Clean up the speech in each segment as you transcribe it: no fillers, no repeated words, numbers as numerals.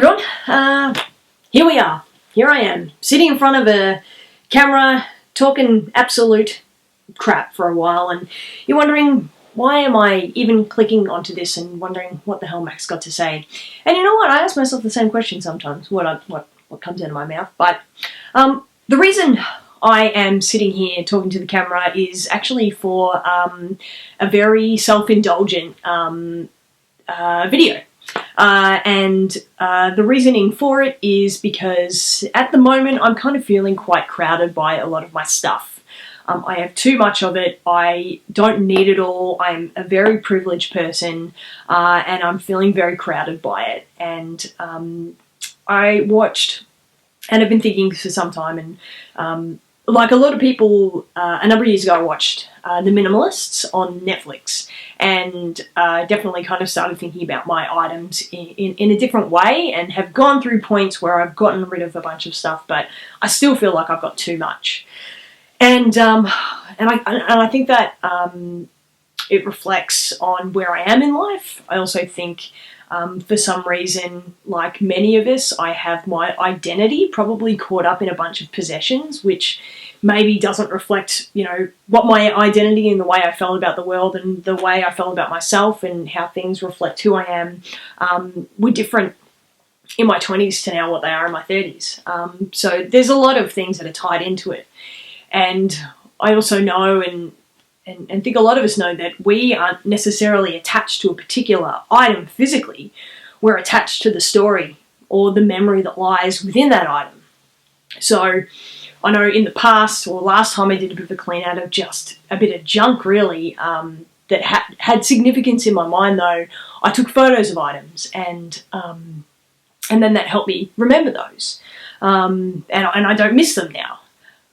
everyone, here we are. Here I am, sitting in front of a camera, talking absolute crap for a while, and you're wondering, why am I even clicking onto this and wondering what the hell Mac's got to say? And you know what, I ask myself the same question sometimes, what comes out of my mouth, but the reason I am sitting here talking to the camera is actually for a very self-indulgent video. The reasoning for it is because at the moment I'm kind of feeling quite crowded by a lot of my stuff. I have too much of it, I don't need it all, I'm a very privileged person, and I'm feeling very crowded by it. And I watched, and I've been thinking for some time, and like a lot of people, a number of years ago I watched The Minimalists on Netflix, and definitely kind of started thinking about my items in a different way, and have gone through points where I've gotten rid of a bunch of stuff, but I still feel like I've got too much. And I think that it reflects on where I am in life. I also think for some reason, like many of us, I have my identity probably caught up in a bunch of possessions, which maybe doesn't reflect, you know, what my identity and the way I felt about the world and the way I felt about myself and how things reflect who I am were different in my 20s to now what they are in my 30s. So there's a lot of things that are tied into it. And I also know and think a lot of us know that we aren't necessarily attached to a particular item physically. We're attached to the story or the memory that lies within that item. So I know in the past, or last time, I did a bit of a clean out of just a bit of junk really that had significance in my mind though. I took photos of items and then that helped me remember those. And I don't miss them now.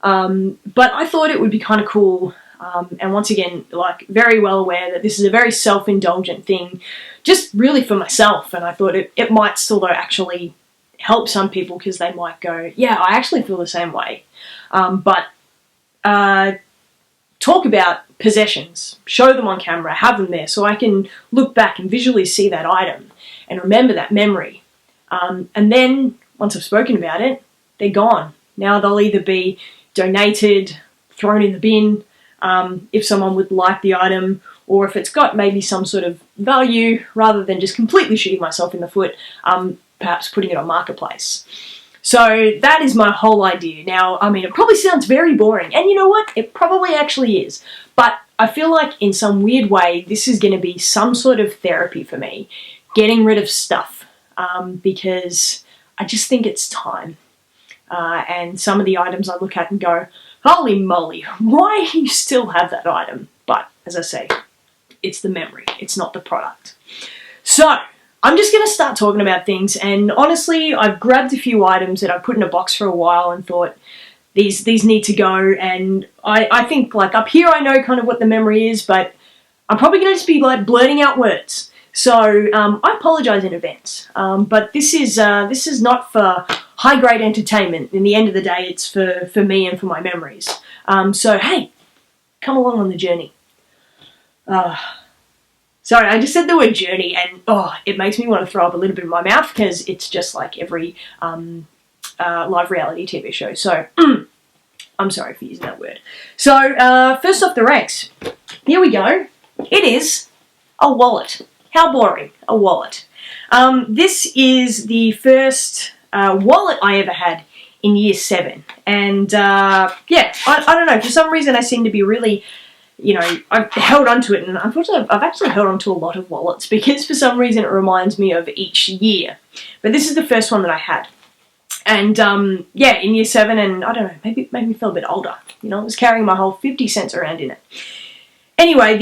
But I thought it would be kind of cool, and once again, like very well aware that this is a very self-indulgent thing, just really for myself, and I thought it might still though actually help some people because they might go, yeah, I actually feel the same way. But talk about possessions, show them on camera, have them there so I can look back and visually see that item and remember that memory. And then once I've spoken about it, they're gone. Now they'll either be donated, thrown in the bin, if someone would like the item, or if it's got maybe some sort of value, rather than just completely shooting myself in the foot, perhaps putting it on Marketplace. So that is my whole idea. Now, I mean, it probably sounds very boring, and you know what? It probably actually is. But I feel like in some weird way, this is going to be some sort of therapy for me, getting rid of stuff, because I just think it's time. And some of the items I look at and go, holy moly, why do you still have that item? But as I say, it's the memory, it's not the product. So I'm just going to start talking about things, and honestly, I've grabbed a few items that I've put in a box for a while and thought, these need to go, and I think like up here I know kind of what the memory is, but I'm probably going to just be like blurting out words. So I apologise in advance, but this is not for high-grade entertainment. In the end of the day, it's for me and for my memories. So hey, come along on the journey. Sorry, I just said the word journey, and it makes me want to throw up a little bit in my mouth because it's just like every live reality TV show. So I'm sorry for using that word. So first off the ranks, here we go. It is a wallet. How boring, a wallet. This is the first wallet I ever had in year 7. And yeah, I don't know, for some reason I seem to be really, you know, I've held onto it, and unfortunately I've actually held onto a lot of wallets because for some reason it reminds me of each year. But this is the first one that I had. And yeah, in year 7, and I don't know, maybe it made me feel a bit older. You know, I was carrying my whole 50 cents around in it. Anyway,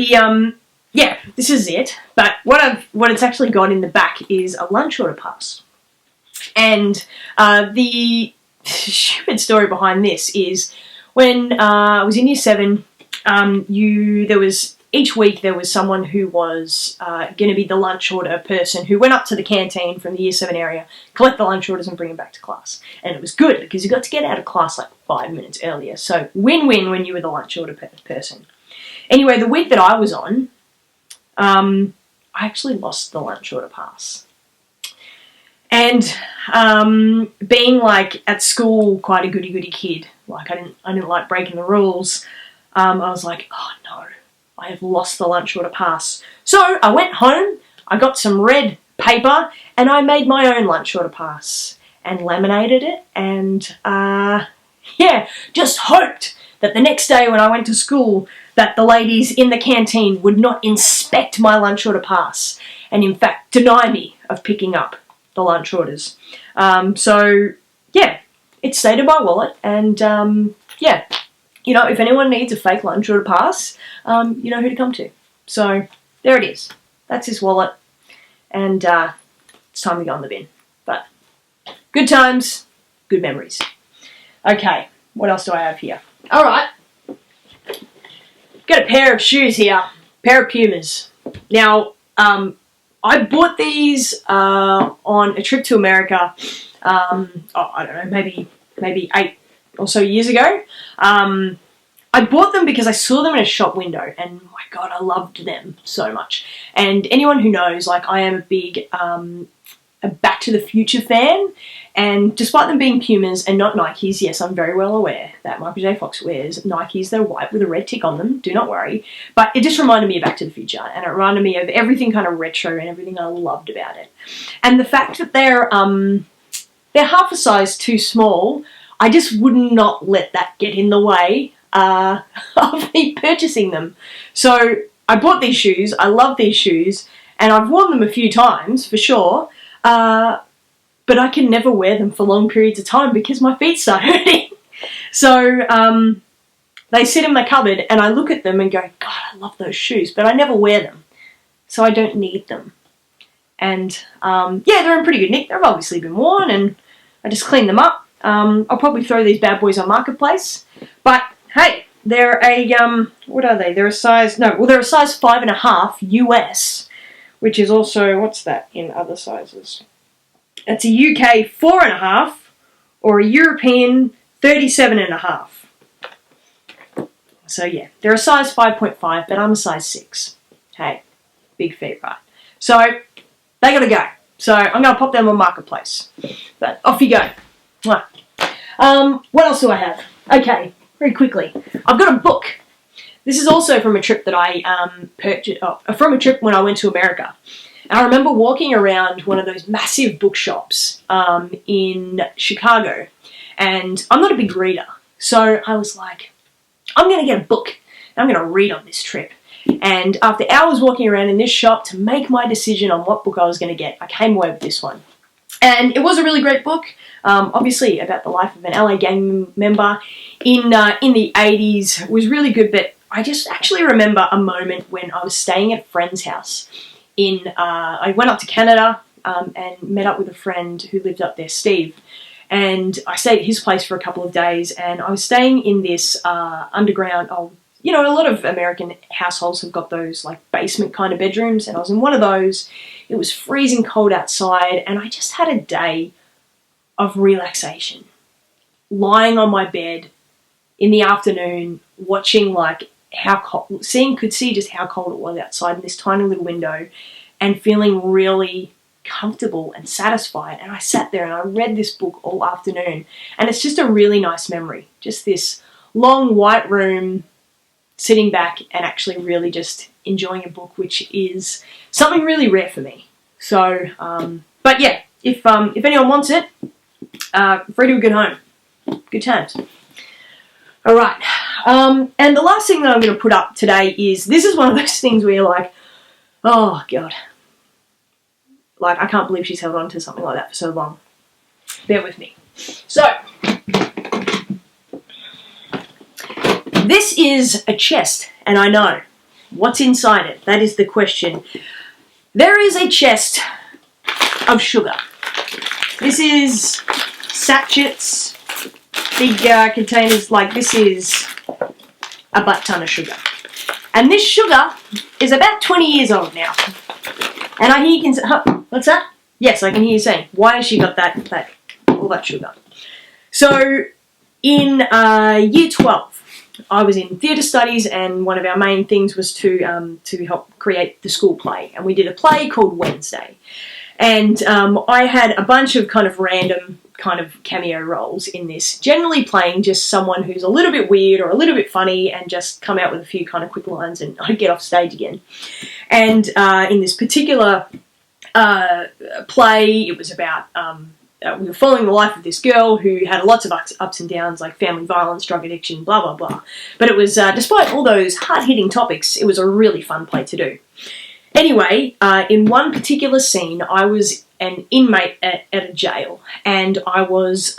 yeah, this is it, but what it's actually got in the back is a lunch order pass. And the stupid story behind this is when I was in year 7, each week there was someone who was going to be the lunch order person who went up to the canteen from the year 7 area, collect the lunch orders and bring them back to class. And it was good because you got to get out of class like 5 minutes earlier. So win-win when you were the lunch order person. Anyway, the week that I was on, I actually lost the lunch order pass. And being like at school quite a goody kid, like I didn't like breaking the rules. I was like, oh no, I have lost the lunch order pass. So I went home, I got some red paper, and I made my own lunch order pass and laminated it, and yeah, just hoped that the next day when I went to school that the ladies in the canteen would not inspect my lunch order pass and in fact deny me of picking up the lunch orders. So yeah, it stayed in my wallet, and yeah, you know, if anyone needs a fake lunch order pass, you know who to come to. So there it is. That's his wallet, and it's time to go in the bin. But good times, good memories. Okay, what else do I have here? All right, got a pair of shoes here, pair of Pumas. Now, I bought these on a trip to America. I don't know, maybe 8 or so years ago. I bought them because I saw them in a shop window, and my God, I loved them so much. And anyone who knows, like, I am a big a Back to the Future fan, and despite them being Pumas and not Nikes, yes, I'm very well aware that Michael J. Fox wears Nikes that are white with a red tick on them, do not worry, but it just reminded me of Back to the Future, and it reminded me of everything kind of retro and everything I loved about it. And the fact that they're half a size too small, I just would not let that get in the way of me purchasing them. So I bought these shoes, I love these shoes, and I've worn them a few times for sure, but I can never wear them for long periods of time because my feet start hurting. So they sit in my cupboard, and I look at them and go, God, I love those shoes, but I never wear them, so I don't need them. And yeah, they're in pretty good nick. They've obviously been worn, and I just clean them up. I'll probably throw these bad boys on Marketplace, but hey, they're a what are they? They're a size 5.5 US, which is also, what's that in other sizes? It's a UK 4.5 or a European 37.5. So yeah, they're a size 5.5, but I'm a size 6. Hey, big feet, right? So they gotta go. So I'm gonna pop them on Marketplace. But off you go. What else do I have? Okay, very quickly. I've got a book. This is also from a trip that I purchased, from a trip when I went to America. And I remember walking around one of those massive bookshops in Chicago, and I'm not a big reader, so I was like, I'm going to get a book, and I'm going to read on this trip. And after hours walking around in this shop to make my decision on what book I was going to get, I came away with this one. And it was a really great book, obviously about the life of an LA gang member in the 80s. It was really good, but I just actually remember a moment when I was staying at a friend's house. I went up to Canada and met up with a friend who lived up there, Steve, and I stayed at his place for a couple of days, and I was staying in this underground, you know, a lot of American households have got those like basement kind of bedrooms, and I was in one of those. It was freezing cold outside, and I just had a day of relaxation, lying on my bed in the afternoon, watching like how cold, could see just how cold it was outside in this tiny little window, and feeling really comfortable and satisfied. And I sat there and I read this book all afternoon, and it's just a really nice memory. Just this long white room, sitting back and actually really just enjoying a book, which is something really rare for me. So, but yeah, if anyone wants it, free to a good home, good times. All right, and the last thing that I'm going to put up today is, this is one of those things where you're like, oh God, like I can't believe she's held on to something like that for so long. Bear with me. So, this is a chest, and I know what's inside it. That is the question. There is a chest of sugar. This is sachets, big containers. Like, this is a butt ton of sugar. And this sugar is about 20 years old now. And I hear you can say, huh, what's that? Yes, I can hear you saying, why has she got all that sugar? So in year 12, I was in theatre studies, and one of our main things was to help create the school play. And we did a play called Wednesday. And I had a bunch of kind of random kind of cameo roles in this, generally playing just someone who's a little bit weird or a little bit funny and just come out with a few kind of quick lines and I'd get off stage again. And in this particular play, it was about we were following the life of this girl who had lots of ups and downs, like family violence, drug addiction, blah, blah, blah. But it was, despite all those hard-hitting topics, it was a really fun play to do. Anyway, in one particular scene, I was an inmate at a jail, and I was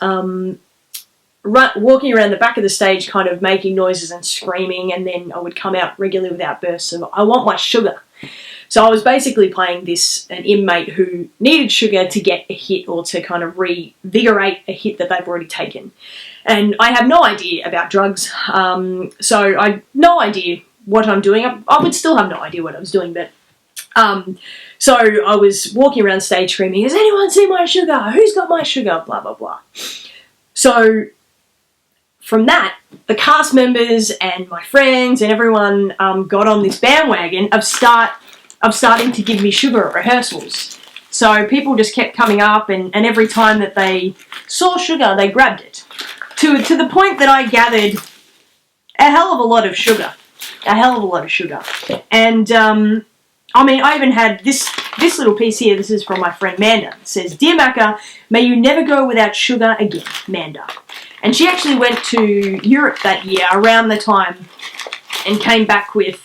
walking around the back of the stage kind of making noises and screaming, and then I would come out regularly with outbursts of, "I want my sugar." So I was basically playing an inmate who needed sugar to get a hit or to kind of reinvigorate a hit that they've already taken. And I have no idea about drugs, so I have no idea what I'm doing. I would still have no idea what I was doing, but so I was walking around stage screaming, "Has anyone seen my sugar? Who's got my sugar?" Blah, blah, blah. So from that, the cast members and my friends and everyone got on this bandwagon of starting to give me sugar at rehearsals. So people just kept coming up, and every time that they saw sugar, they grabbed it. To the point that I gathered a hell of a lot of sugar. A hell of a lot of sugar. And, I mean, I even had this little piece here. This is from my friend Manda. It says, "Dear Macca, may you never go without sugar again, Manda." And she actually went to Europe that year around the time and came back with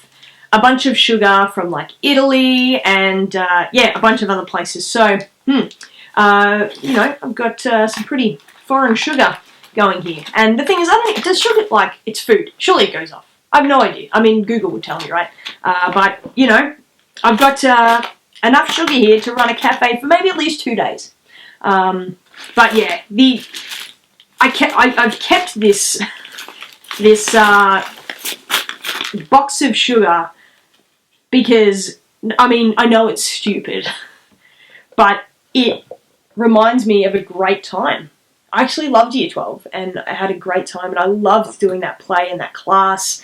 a bunch of sugar from like Italy and yeah, a bunch of other places. So, you know, I've got some pretty foreign sugar going here. And the thing is, does sugar, like, it's food. Surely it goes off. I have no idea. I mean, Google would tell me, right? But, you know, I've got enough sugar here to run a cafe for maybe at least 2 days. But yeah, I've kept this box of sugar because, I mean, I know it's stupid, but it reminds me of a great time. I actually loved Year 12 and I had a great time and I loved doing that play and that class.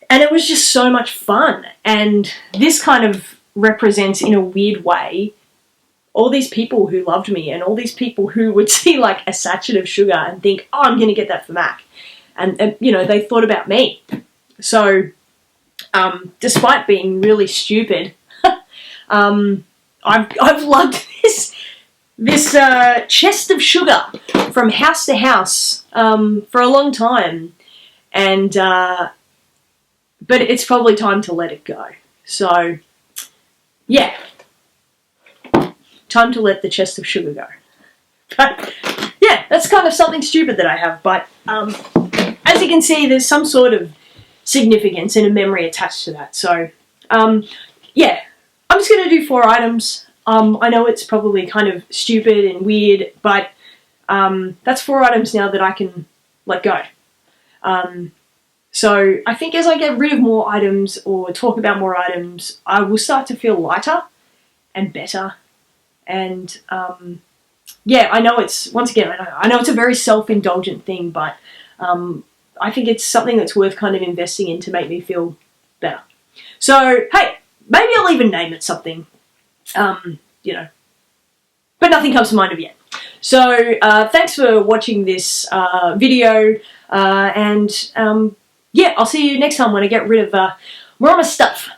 And it was just so much fun. And this kind of represents, in a weird way, all these people who loved me and all these people who would see like a sachet of sugar and think, "Oh, I'm going to get that for Mac." And you know, they thought about me. So, despite being really stupid, I've lugged this chest of sugar from house to house for a long time. And, but it's probably time to let it go. So, yeah. Time to let the chest of sugar go. But, yeah, that's kind of something stupid that I have. But, as you can see, there's some sort of significance and a memory attached to that. So, yeah. I'm just going to do 4 items. I know it's probably kind of stupid and weird, but that's 4 items now that I can let go. So I think as I get rid of more items or talk about more items, I will start to feel lighter and better. And yeah, I know it's, once again, I know it's a very self-indulgent thing, but I think it's something that's worth kind of investing in to make me feel better. So, hey, maybe I'll even name it something, you know, but nothing comes to mind of yet. So, thanks for watching this video, and yeah, I'll see you next time when I get rid of more of my stuff.